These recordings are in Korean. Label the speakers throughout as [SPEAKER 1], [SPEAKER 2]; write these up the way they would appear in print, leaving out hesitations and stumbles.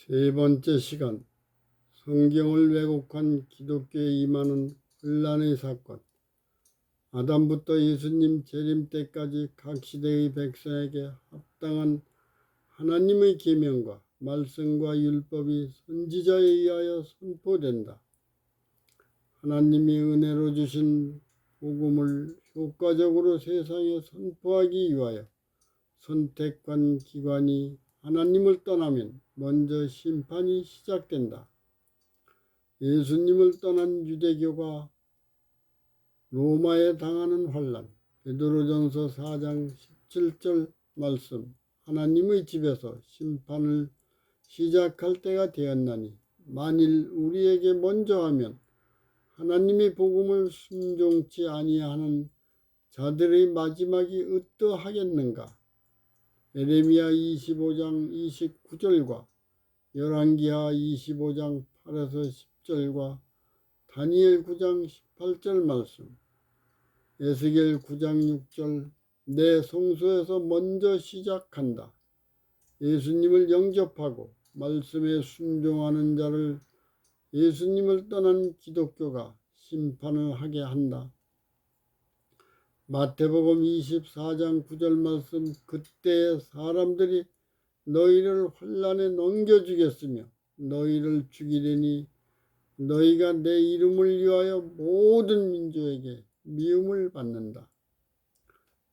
[SPEAKER 1] 세 번째 시간, 성경을 왜곡한 기독교에 임하는 혼란의 사건. 아담부터 예수님 재림 때까지 각 시대의 백성에게 합당한 하나님의 계명과 말씀과 율법이 선지자에 의하여 선포된다. 하나님이 은혜로 주신 복음을 효과적으로 세상에 선포하기 위하여 선택한 기관이 하나님을 떠나면 먼저 심판이 시작된다. 예수님을 떠난 유대교가 로마에 당하는 환란. 베드로전서 4장 17절 말씀. 하나님의 집에서 심판을 시작할 때가 되었나니 만일 우리에게 먼저 하면 하나님의 복음을 순종치 아니하는 자들의 마지막이 어떠하겠는가. 에레미야 25장 29절과 열왕기하 25장 8에서 10절과 다니엘 9장 18절 말씀, 에스겔 9장 6절, 내 성소에서 먼저 시작한다. 예수님을 영접하고 말씀에 순종하는 자를 예수님을 떠난 기독교가 심판을 하게 한다. 마태복음 24장 9절 말씀, 그때 사람들이 너희를 환란에 넘겨주겠으며 너희를 죽이려니 너희가 내 이름을 위하여 모든 민족에게 미움을 받는다.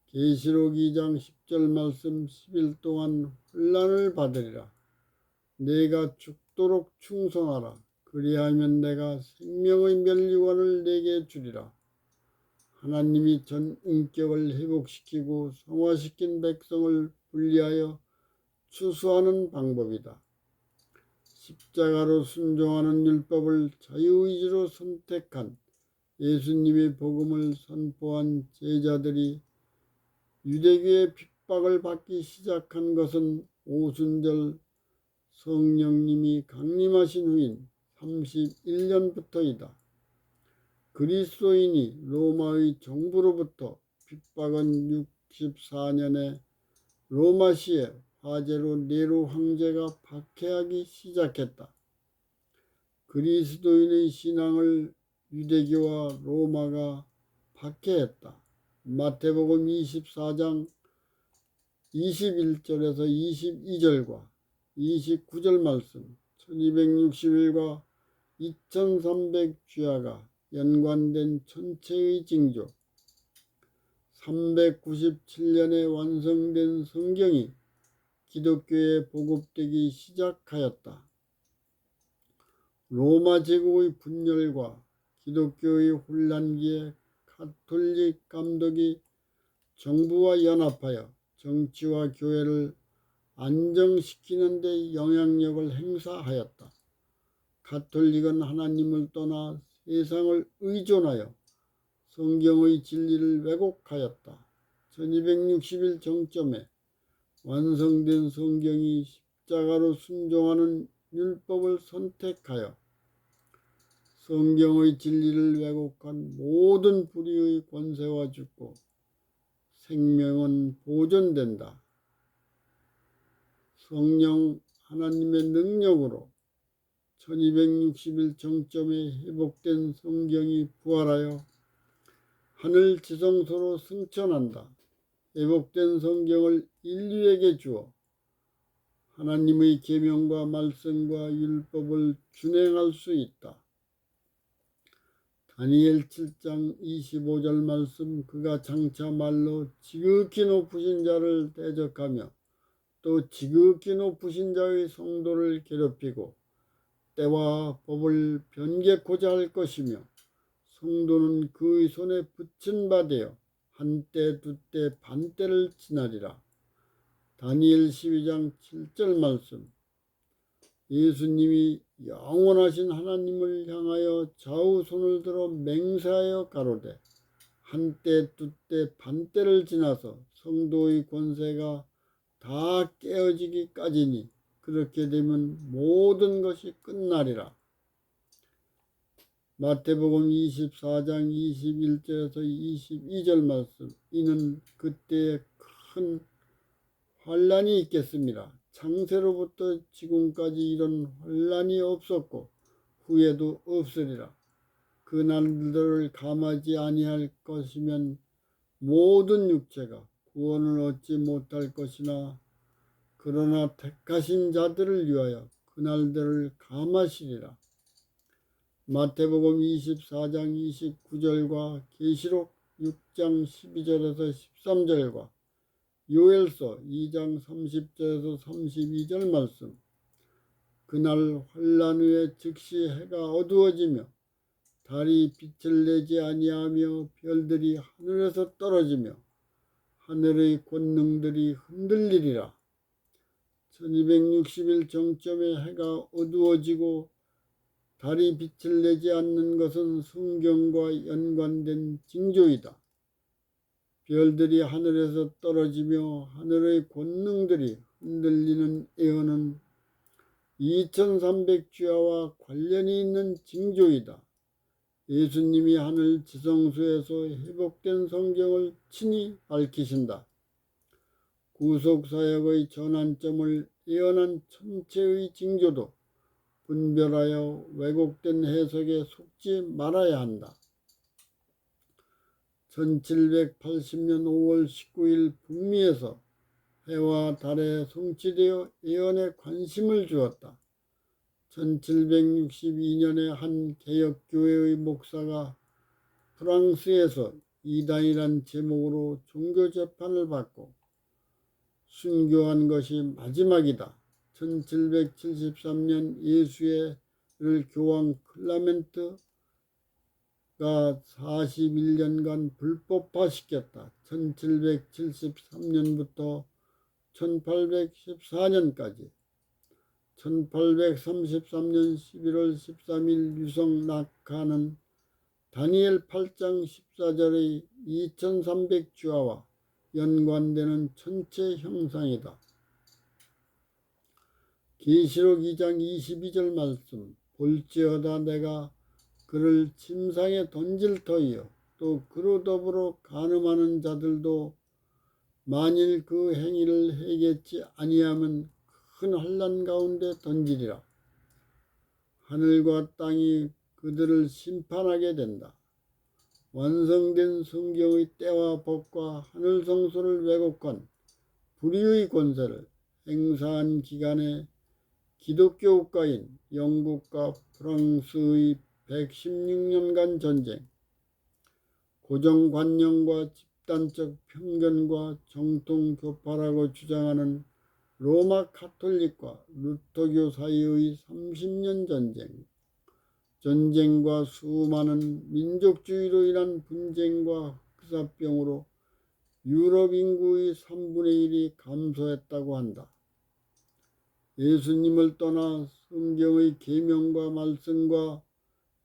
[SPEAKER 1] 계시록 2장 10절 말씀, 10일 동안 환란을 받으리라. 내가 죽도록 충성하라. 그리하면 내가 생명의 면류관을 내게 주리라. 하나님이 전 인격을 회복시키고 성화시킨 백성을 분리하여 추수하는 방법이다. 십자가로 순종하는 율법을 자유의지로 선택한 예수님의 복음을 선포한 제자들이 유대교의 핍박을 받기 시작한 것은 오순절 성령님이 강림하신 후인 31년부터이다. 그리스도인이 로마의 정부로부터 핍박은 64년에 로마시에 화재로 네로 황제가 박해하기 시작했다. 그리스도인의 신앙을 유대교와 로마가 박해했다. 마태복음 24장 21절에서 22절과 29절 말씀, 1260일과 2300주야가 연관된 천체의 징조, 397년에 완성된 성경이 기독교에 보급되기 시작하였다. 로마 제국의 분열과 기독교의 혼란기에 가톨릭 감독이 정부와 연합하여 정치와 교회를 안정시키는 데 영향력을 행사하였다. 가톨릭은 하나님을 떠나 세상을 의존하여 성경의 진리를 왜곡하였다. 1260일 정점에 완성된 성경이 십자가로 순종하는 율법을 선택하여 성경의 진리를 왜곡한 모든 불의의 권세와 죽고 생명은 보존된다. 성령 하나님의 능력으로 1260일 정점에 회복된 성경이 부활하여 하늘 지성소로 승천한다. 회복된 성경을 인류에게 주어 하나님의 계명과 말씀과 율법을 준행할 수 있다. 다니엘 7장 25절 말씀, 그가 장차 말로 지극히 높으신 자를 대적하며 또 지극히 높으신 자의 성도를 괴롭히고 때와 법을 변개코자 할 것이며 성도는 그의 손에 붙인 바 되어 한때 두때 반때를 지나리라. 다니엘 12장 7절 말씀, 예수님이 영원하신 하나님을 향하여 좌우 손을 들어 맹세하여 가로되 한때 두때 반때를 지나서 성도의 권세가 다 깨어지기까지니 그렇게 되면 모든 것이 끝나리라. 마태복음 24장 21절에서 22절 말씀, 이는 그때에 큰 환란이 있겠습니다. 창세로부터 지금까지 이런 환란이 없었고 후에도 없으리라. 그 날들을 감하지 아니할 것이면 모든 육체가 구원을 얻지 못할 것이나 그러나 택하신 자들을 위하여 그 날들을 감하시리라. 마태복음 24장 29절과 계시록 6장 12절에서 13절과 요엘서 2장 30절에서 32절 말씀. 그날 환란 후에 즉시 해가 어두워지며 달이 빛을 내지 아니하며 별들이 하늘에서 떨어지며 하늘의 권능들이 흔들리리라. 1260일 정점에 해가 어두워지고 달이 빛을 내지 않는 것은 성경과 연관된 징조이다. 별들이 하늘에서 떨어지며 하늘의 권능들이 흔들리는 예언은 2300주야와 관련이 있는 징조이다. 예수님이 하늘 지성소에서 회복된 성경을 친히 밝히신다. 구속사역의 전환점을 예언한 천체의 징조도 분별하여 왜곡된 해석에 속지 말아야 한다. 1780년 5월 19일 북미에서 해와 달에 성취되어 예언에 관심을 주었다. 1762년에 한 개혁교회의 목사가 프랑스에서 이단이란 제목으로 종교재판을 받고 순교한 것이 마지막이다. 1773년 예수회를 교황 클라멘트가 41년간 불법화시켰다. 1773년부터 1814년까지 1833년 11월 13일 유성 낙하는 다니엘 8장 14절의 2300주야와 연관되는 천체 형상이다. 계시록 2장 22절 말씀. 볼지어다 내가 그를 침상에 던질 터이요 또 그로 더불어 간음하는 자들도 만일 그 행위를 해겠지 아니하면 큰 환난 가운데 던지리라. 하늘과 땅이 그들을 심판하게 된다. 완성된 성경의 때와 법과 하늘 성소를 왜곡한 불의의 권세를 행사한 기간에 기독교 국가인 영국과 프랑스의 116년간 전쟁, 고정관념과 집단적 편견과 정통 교파라고 주장하는 로마 카톨릭과 루터교 사이의 30년 전쟁과 수많은 민족주의로 인한 분쟁과 흑사병으로 유럽 인구의 3분의 1이 감소했다고 한다. 예수님을 떠나 성경의 계명과 말씀과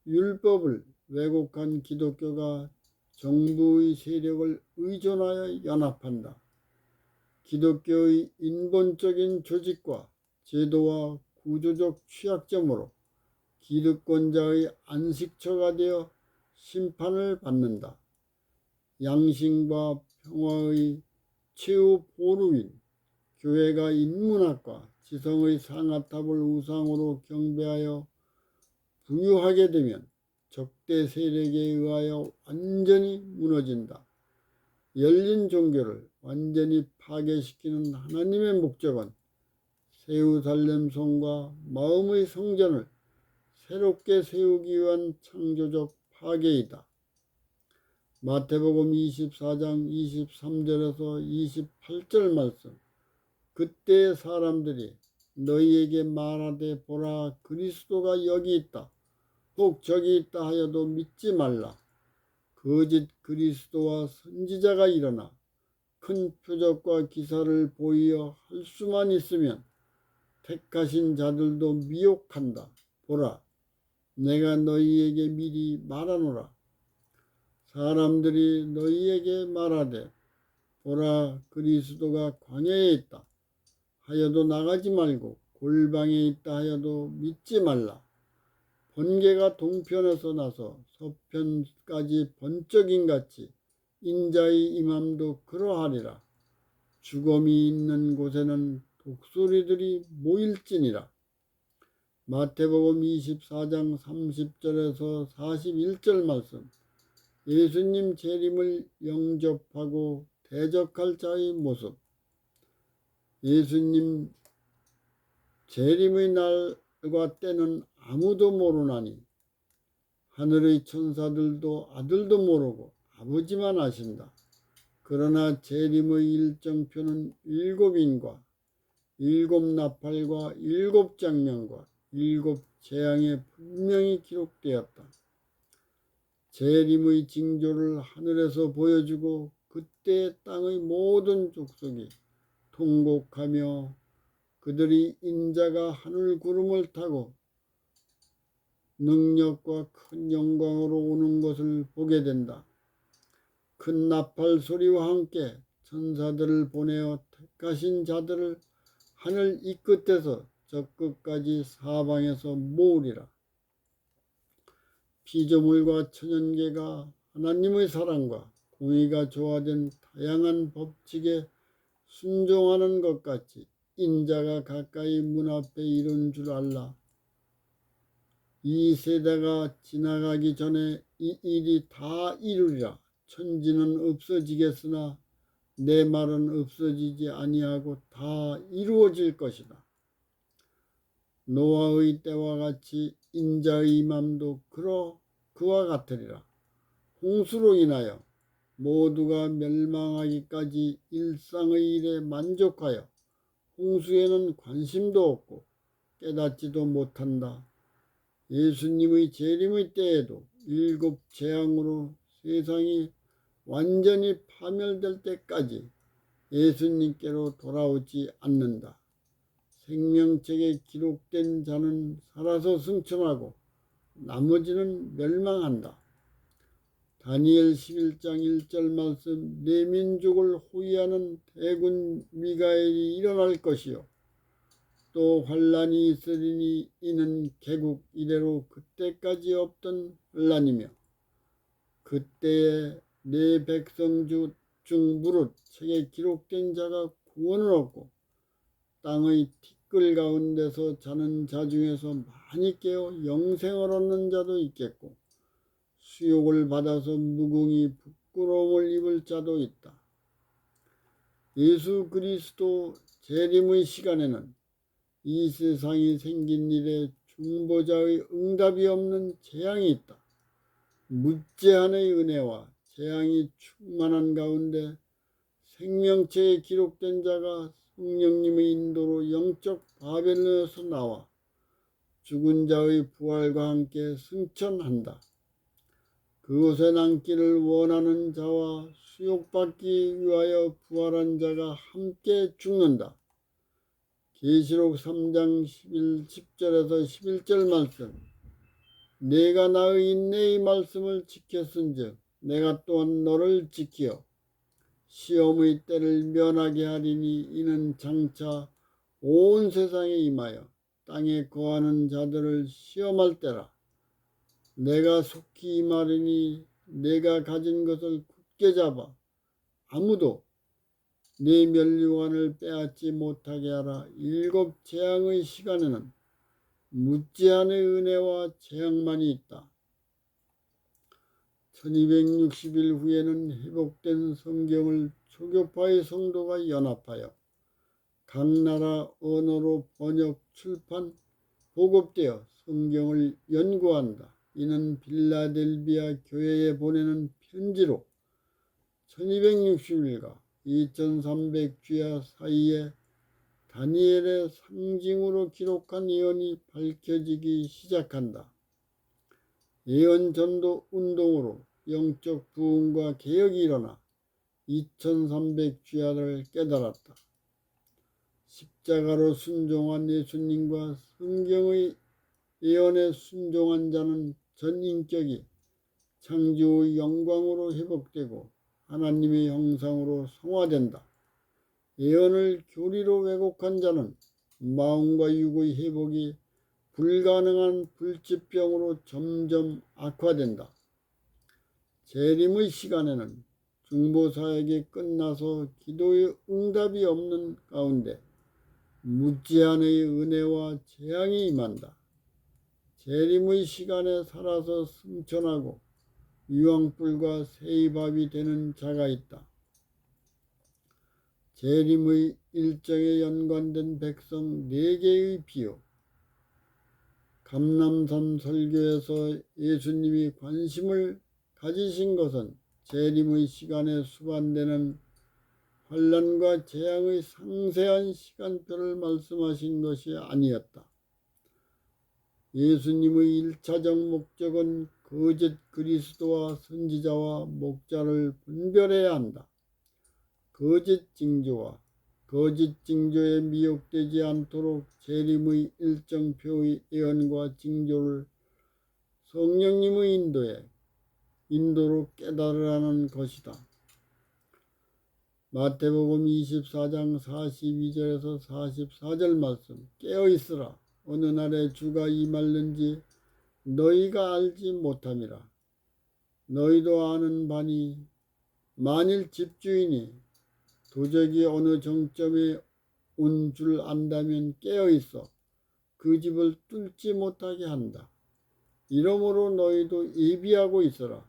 [SPEAKER 1] 율법을 왜곡한 기독교가 정부의 세력을 의존하여 연합한다. 기독교의 인본적인 조직과 제도와 구조적 취약점으로 기득권자의 안식처가 되어 심판을 받는다. 양심과 평화의 최후 보루인 교회가 인문학과 지성의 상아탑을 우상으로 경배하여 부유하게 되면 적대 세력에 의하여 완전히 무너진다. 열린 종교를 완전히 파괴시키는 하나님의 목적은 예루살렘 성과 마음의 성전을 새롭게 세우기 위한 창조적 파괴이다. 마태복음 24장 23절에서 28절 말씀. 그때 사람들이 너희에게 말하되 보라 그리스도가 여기 있다. 혹 저기 있다 하여도 믿지 말라. 거짓 그리스도와 선지자가 일어나 큰 표적과 기사를 보이어 할 수만 있으면 택하신 자들도 미혹한다. 보라 내가 너희에게 미리 말하노라. 사람들이 너희에게 말하되 보라 그리스도가 광야에 있다 하여도 나가지 말고 골방에 있다 하여도 믿지 말라. 번개가 동편에서 나서 서편까지 번쩍임같이 인자의 임함도 그러하리라. 죽음이 있는 곳에는 독수리들이 모일지니라. 마태복음 24장 30절에서 41절 말씀. 예수님 재림을 영접하고 대적할 자의 모습. 예수님 재림의 날과 때는 아무도 모르나니 하늘의 천사들도 아들도 모르고 아버지만 아신다. 그러나 재림의 일정표는 7인과 7나팔과 7장면과 7재앙에 분명히 기록되었다. 재림의 징조를 하늘에서 보여주고 그때 땅의 모든 족속이 통곡하며 그들이 인자가 하늘 구름을 타고 능력과 큰 영광으로 오는 것을 보게 된다. 큰 나팔 소리와 함께 천사들을 보내어 택하신 자들을 하늘 이 끝에서 저 끝까지 사방에서 모으리라. 피조물과 천연계가 하나님의 사랑과 공의가 조화된 다양한 법칙에 순종하는 것 같이 인자가 가까이 문 앞에 이른 줄 알라. 이 세대가 지나가기 전에 이 일이 다 이루리라. 천지는 없어지겠으나 내 말은 없어지지 아니하고 다 이루어질 것이다. 노아의 때와 같이 인자의 임함도 그와 같으리라. 홍수로 인하여 모두가 멸망하기까지 일상의 일에 만족하여 홍수에는 관심도 없고 깨닫지도 못한다. 예수님의 재림의 때에도 7재앙으로 세상이 완전히 파멸될 때까지 예수님께로 돌아오지 않는다. 생명책에 기록된 자는 살아서 승천하고 나머지는 멸망한다. 다니엘 11장 1절 말씀. 내 민족을 호위하는 대군 미가엘이 일어날 것이요 또 환란이 있으리니 이는 개국 이래로 그때까지 없던 환란이며 그때에 내 백성 중 무릇 책에 기록된 자가 구원을 얻고 땅의 티끌 가운데서 자는 자 중에서 많이 깨어 영생을 얻는 자도 있겠고 수욕을 받아서 무궁히 부끄러움을 입을 자도 있다. 예수 그리스도 재림의 시간에는 이 세상이 생긴 일에 중보자의 응답이 없는 재앙이 있다. 무제한의 은혜와 재앙이 충만한 가운데 생명체에 기록된 자가 성령님의 인도로 영적 바벨론에서 나와 죽은 자의 부활과 함께 승천한다. 그곳에 남기를 원하는 자와 수욕받기 위하여 부활한 자가 함께 죽는다. 계시록 3장 10절에서 11절 말씀. 내가 나의 인내의 말씀을 지켰은즉 내가 또한 너를 지키어 시험의 때를 면하게 하리니 이는 장차 온 세상에 임하여 땅에 거하는 자들을 시험할 때라. 내가 속히 임하리니 내가 가진 것을 굳게 잡아 아무도 내 면류관을 빼앗지 못하게 하라. 7재앙의 시간에는 무제한의 은혜와 재앙만이 있다. 1260일 후에는 회복된 성경을 초교파의 성도가 연합하여 각 나라 언어로 번역, 출판, 보급되어 성경을 연구한다. 이는 빌라델비아 교회에 보내는 편지로 1260일과 2300주야 사이에 다니엘의 상징으로 기록한 예언이 밝혀지기 시작한다. 예언 전도 운동으로 영적 부흥과 개혁이 일어나 2300주야를 깨달았다. 십자가로 순종한 예수님과 성경의 예언에 순종한 자는 전 인격이 창조의 영광으로 회복되고 하나님의 형상으로 성화된다. 예언을 교리로 왜곡한 자는 마음과 육의 회복이 불가능한 불치병으로 점점 악화된다. 재림의 시간에는 중보사역이 끝나서 기도의 응답이 없는 가운데 무제한의 은혜와 재앙이 임한다. 재림의 시간에 살아서 승천하고 유황불과 세이밥이 되는 자가 있다. 재림의 일정에 연관된 백성 4개의 비유. 감람산 설교에서 예수님이 관심을 가지신 것은 재림의 시간에 수반되는 환난과 재앙의 상세한 시간표를 말씀하신 것이 아니었다. 예수님의 1차적 목적은 거짓 그리스도와 선지자와 목자를 분별해야 한다. 거짓 징조와 거짓 징조에 미혹되지 않도록 재림의 일정표의 예언과 징조를 성령님의 인도로 깨달으라는 것이다. 마태복음 24장 42절에서 44절 말씀. 깨어있으라. 어느 날에 주가 임할는지 너희가 알지 못함이라. 너희도 아는 바니 만일 집주인이 도적이 어느 정점에 온 줄 안다면 깨어있어 그 집을 뚫지 못하게 한다. 이러므로 너희도 예비하고 있어라.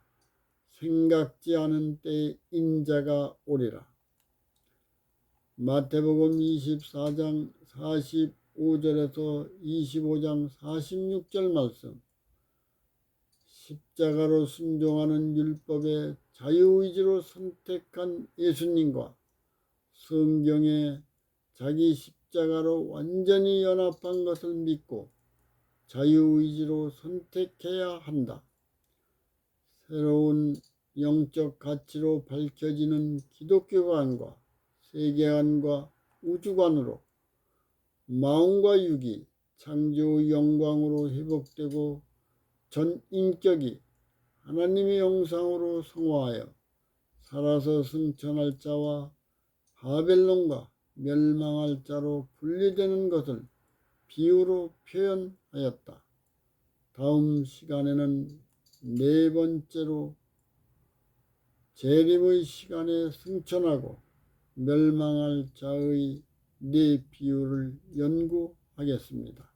[SPEAKER 1] 생각지 않은 때에 인자가 오리라. 마태복음 24장 45절에서 25장 46절 말씀. 십자가로 순종하는 율법에 자유의지로 선택한 예수님과 성경에 자기 십자가로 완전히 연합한 것을 믿고 자유의지로 선택해야 한다. 새로운 영적 가치로 밝혀지는 기독교관과 세계관과 우주관으로 마음과 육이 창조의 영광으로 회복되고 전 인격이 하나님의 형상으로 성화하여 살아서 승천할 자와 바벨론과 멸망할 자로 분리되는 것을 비유로 표현하였다. 다음 시간에는 4번째로 재림의 시간에 승천하고 멸망할 자의 4 비유를 연구하겠습니다.